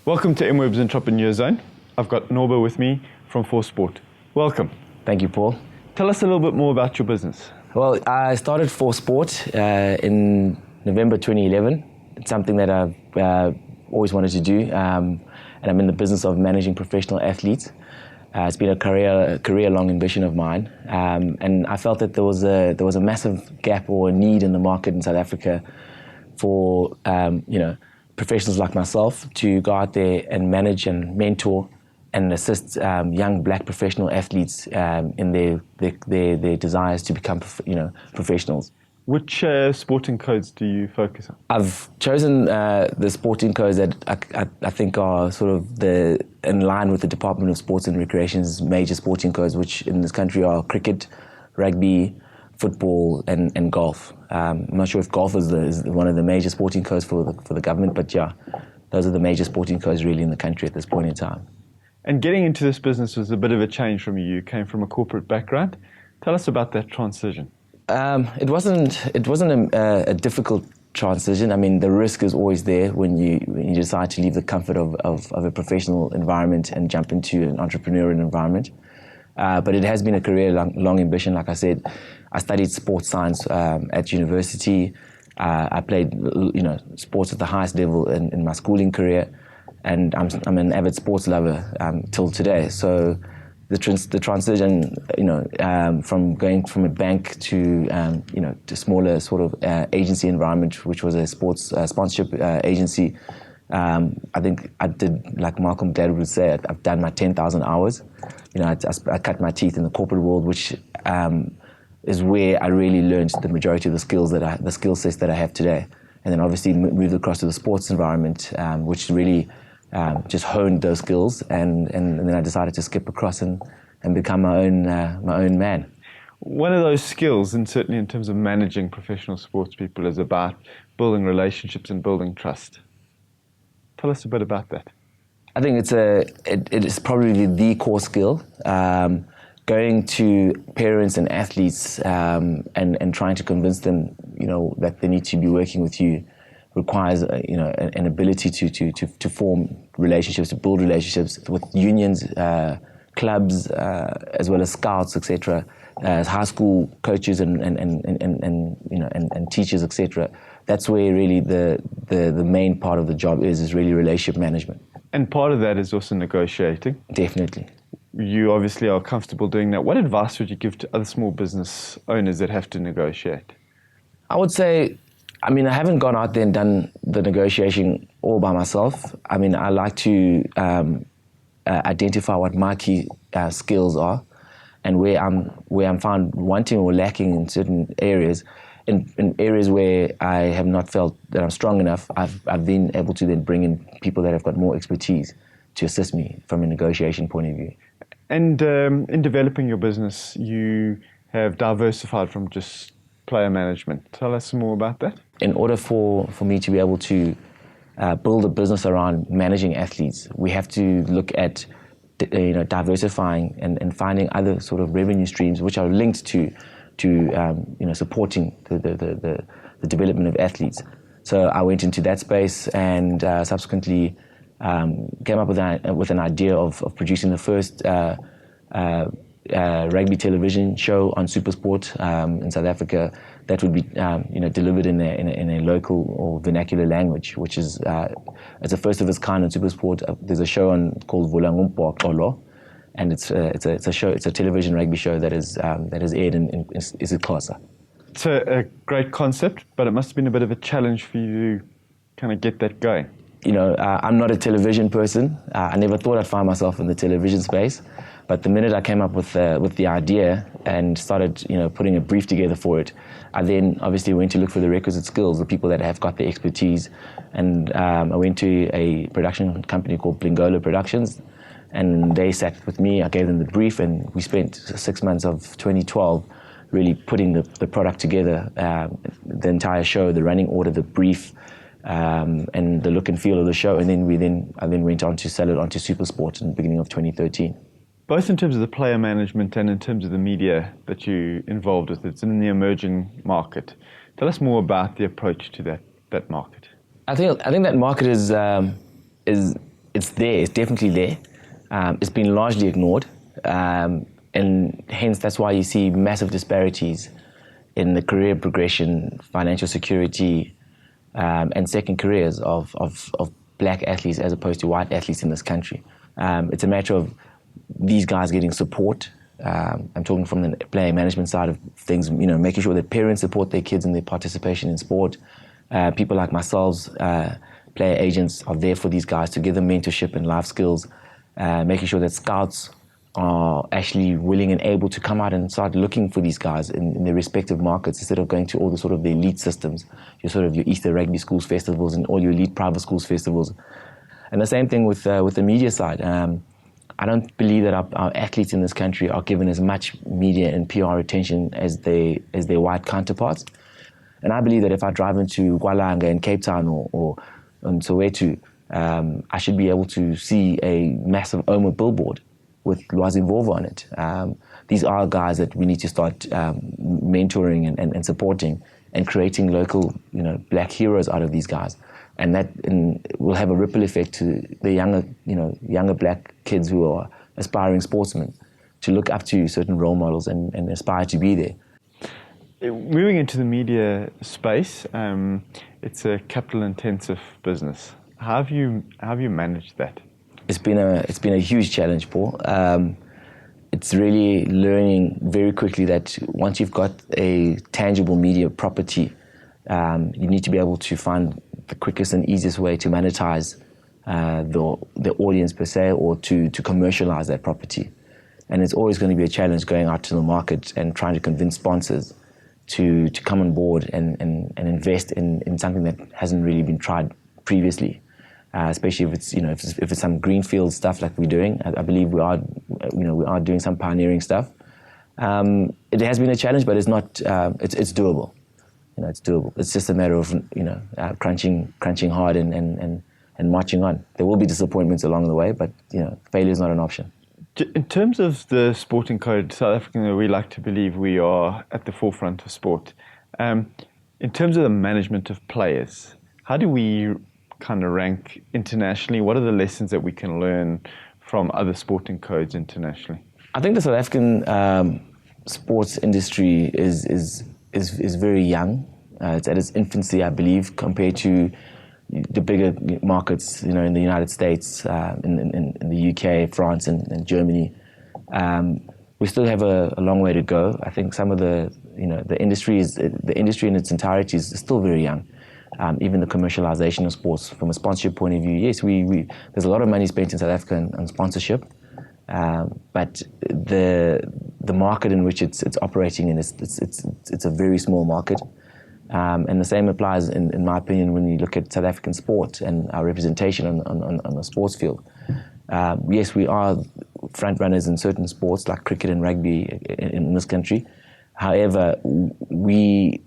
Welcome to MWEB's Entrepreneur Zone. I've got Nqoba with me from ForSport. Welcome. Thank you, Paul. Tell us a little bit more about your business. Well, I started ForSport in November 2011. It's something that I've always wanted to do, and I'm in the business of managing professional athletes. It's been a career-long ambition of mine, and I felt that there was a massive gap or a need in the market in South Africa for professionals like myself to go out there and manage and mentor and assist young black professional athletes in their desires to become professionals. Which sporting codes do you focus on? I've chosen the sporting codes that I think are sort of in line with the Department of Sports and Recreation's major sporting codes, which in this country are cricket, rugby, football, and golf. I'm not sure if golf is one of the major sporting codes for the government, but yeah, those are the major sporting codes really in the country at this point in time. And getting into this business was a bit of a change from you. You came from a corporate background. Tell us about that transition. It wasn't a difficult transition. I mean, the risk is always there when you decide to leave the comfort of a professional environment and jump into an entrepreneurial environment. But it has been a career-long ambition. Like I said, I studied sports science at university. I played, sports at the highest level in my schooling career, and I'm an avid sports lover till today. So the transition, from going from a bank to to smaller sort of agency environment, which was a sports sponsorship agency. I think I did, like Malcolm Dad would say, I've done my 10,000 hours. I cut my teeth in the corporate world, which is where I really learned the majority of the skill sets that I have today. And then obviously moved across to the sports environment, which really just honed those skills. And then I decided to skip across and become my own man. One of those skills, and certainly in terms of managing professional sports people, is about building relationships and building trust. Tell us a bit about that. I think it is probably the core skill. Going to parents and athletes and trying to convince them, that they need to be working with you requires, an ability to form relationships, to build relationships with unions, clubs, as well as scouts, etc., high school coaches and teachers, etc. That's where really the main part of the job is really relationship management. And part of that is also negotiating. Definitely. You obviously are comfortable doing that. What advice would you give to other small business owners that have to negotiate? I would say, I haven't gone out there and done the negotiation all by myself. I like to identify what my key skills are and where I'm found wanting or lacking in certain areas. In areas where I have not felt that I'm strong enough, I've been able to then bring in people that have got more expertise to assist me from a negotiation point of view. And in developing your business, you have diversified from just player management. Tell us more about that. In order for me to be able to build a business around managing athletes, we have to look at diversifying and finding other sort of revenue streams which are linked to supporting the development of athletes. So I went into that space and subsequently came up with an idea of producing the first rugby television show on SuperSport in South Africa that would be delivered in a local or vernacular language, which is it's a first of its kind on SuperSport. There's a show called Nqoba Koza, and it's a television rugby show that is aired in Koza. It's a great concept, but it must have been a bit of a challenge for you to kind of get that going. I'm not a television person. I never thought I'd find myself in the television space, but the minute I came up with the idea and started putting a brief together for it, I then obviously went to look for the requisite skills, the people that have got the expertise, and I went to a production company called Nqoba Productions. And they sat with me, I gave them the brief, and we spent 6 months of 2012 really putting the product together, the entire show, the running order, the brief, and the look and feel of the show. And then I went on to sell it onto SuperSport in the beginning of 2013. Both in terms of the player management and in terms of the media that you're involved with, it's in the emerging market. Tell us more about the approach to that market. I think that market is it's there. It's definitely there. It's been largely ignored, and hence that's why you see massive disparities in the career progression, financial security, and second careers of black athletes as opposed to white athletes in this country. It's a matter of these guys getting support. I'm talking from the player management side of things, making sure that parents support their kids in their participation in sport. People like myself, player agents, are there for these guys to give them mentorship and life skills, making sure that scouts are actually willing and able to come out and start looking for these guys in their respective markets instead of going to all the sort of the elite systems, your Easter Rugby Schools festivals and all your elite private schools festivals. And the same thing with the media side. I don't believe that our athletes in this country are given as much media and PR attention as their white counterparts. And I believe that if I drive into Gualanga in Cape Town or in Soweto, I should be able to see a massive OMA billboard with Lwazi Mvovo on it. These are guys that we need to start mentoring and supporting and creating local, black heroes out of these guys. And that will have a ripple effect to the younger black kids who are aspiring sportsmen to look up to certain role models and aspire to be there. Moving into the media space, it's a capital-intensive business. How have you managed that? It's been a huge challenge, Paul. It's really learning very quickly that once you've got a tangible media property, you need to be able to find the quickest and easiest way to monetize the audience per se, or to commercialize that property. And it's always going to be a challenge going out to the market and trying to convince sponsors to come on board and invest in something that hasn't really been tried previously. Especially if it's if it's some greenfield stuff like we're doing. I believe we are doing some pioneering stuff. It has been a challenge, but it's not. It's doable. It's doable. It's just a matter of crunching hard and marching on. There will be disappointments along the way, but failure is not an option. In terms of the sporting code, South African, we like to believe we are at the forefront of sport. In terms of the management of players, how do we kind of rank internationally? What are the lessons that we can learn from other sporting codes internationally? I think the South African sports industry is very young. It's at its infancy, I believe, compared to the bigger markets, in the United States, in the UK, France, and Germany. We still have a long way to go. I think some of the industry in its entirety is still very young. Even the commercialization of sports from a sponsorship point of view, yes, there's a lot of money spent in South Africa on sponsorship, but the market in which it's operating in, it's a very small market. And the same applies, in my opinion, when you look at South African sport and our representation on the sports field. Yes, we are front runners in certain sports like cricket and rugby in this country. However, the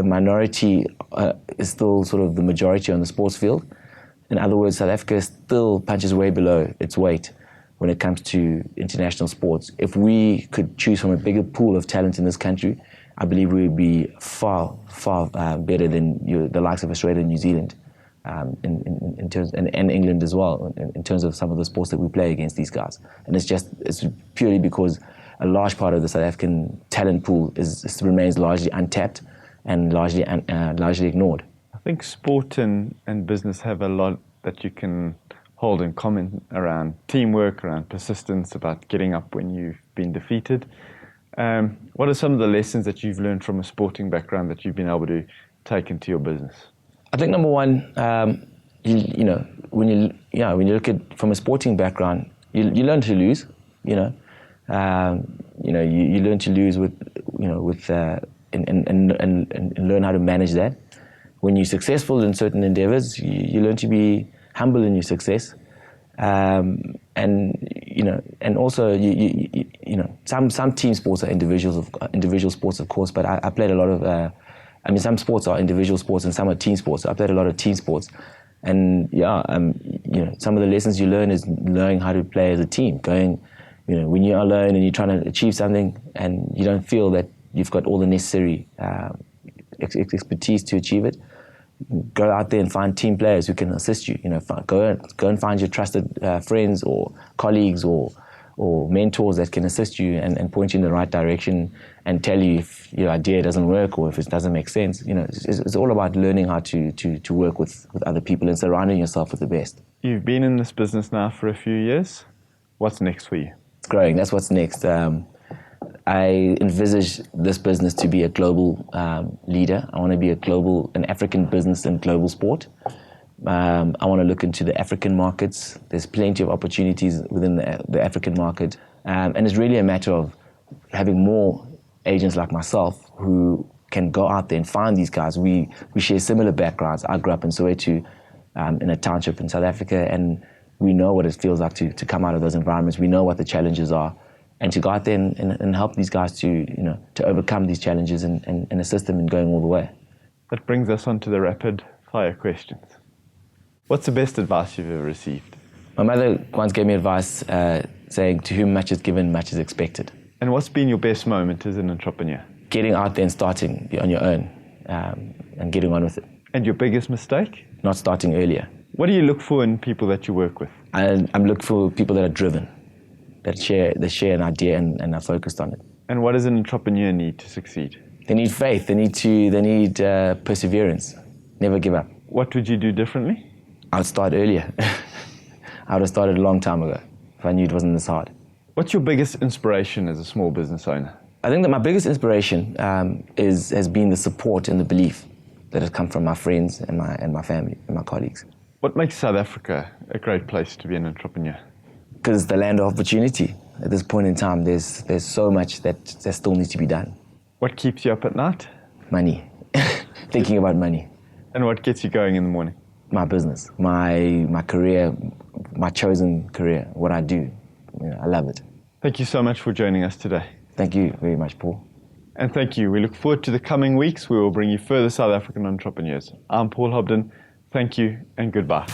minority is still sort of the majority on the sports field. In other words, South Africa still punches way below its weight when it comes to international sports. If we could choose from a bigger pool of talent in this country, I believe we would be far, far better than the likes of Australia and New Zealand, in terms, and England as well, in terms of some of the sports that we play against these guys. And it's purely because a large part of the South African talent pool remains largely untapped and largely ignored. I think sport and business have a lot that you can hold in common around teamwork, around persistence, about getting up when you've been defeated. What are some of the lessons that you've learned from a sporting background that you've been able to take into your business? I think number one, when you look at from a sporting background, you learn to lose. You learn to lose and learn how to manage that. When you're successful in certain endeavors, you learn to be humble in your success. And also some team sports are individual sports, of course, but I played a lot of some sports are individual sports and some are team sports. So I played a lot of team sports, and some of the lessons you learn is learning how to play as a team. When you're alone and you're trying to achieve something and you don't feel that you've got all the necessary expertise to achieve it, go out there and find team players who can assist you. Go and find your trusted friends or colleagues or mentors that can assist you and point you in the right direction and tell you if your idea doesn't work or if it doesn't make sense. It's all about learning how to work with other people and surrounding yourself with the best. You've been in this business now for a few years. What's next for you? It's growing. That's what's next. I envisage this business to be a global leader. I want to be an African business in global sport. I want to look into the African markets. There's plenty of opportunities within the African market. And it's really a matter of having more agents like myself who can go out there and find these guys. We share similar backgrounds. I grew up in Soweto, in a township in South Africa, and we know what it feels like to come out of those environments. We know what the challenges are. And to go out there and help these guys to overcome these challenges and assist them in going all the way. That brings us on to the rapid fire questions. What's the best advice you've ever received? My mother once gave me advice saying, to whom much is given, much is expected. And what's been your best moment as an entrepreneur? Getting out there and starting on your own and getting on with it. And your biggest mistake? Not starting earlier. What do you look for in people that you work with? I'm looking for people that are driven, that share an idea and are focused on it. And what does an entrepreneur need to succeed? They need faith. They need perseverance. Never give up. What would you do differently? I would start earlier. I would have started a long time ago if I knew it wasn't this hard. What's your biggest inspiration as a small business owner? I think that my biggest inspiration has been the support and the belief that has come from my friends and my family and my colleagues. What makes South Africa a great place to be an entrepreneur? Because it's the land of opportunity. At this point in time, there's so much that still needs to be done. What keeps you up at night? Money. Thinking about money. And what gets you going in the morning? My business, my career, my chosen career, what I do. I love it. Thank you so much for joining us today. Thank you very much, Paul. And thank you. We look forward to the coming weeks. We will bring you further South African entrepreneurs. I'm Paul Hobden. Thank you and goodbye.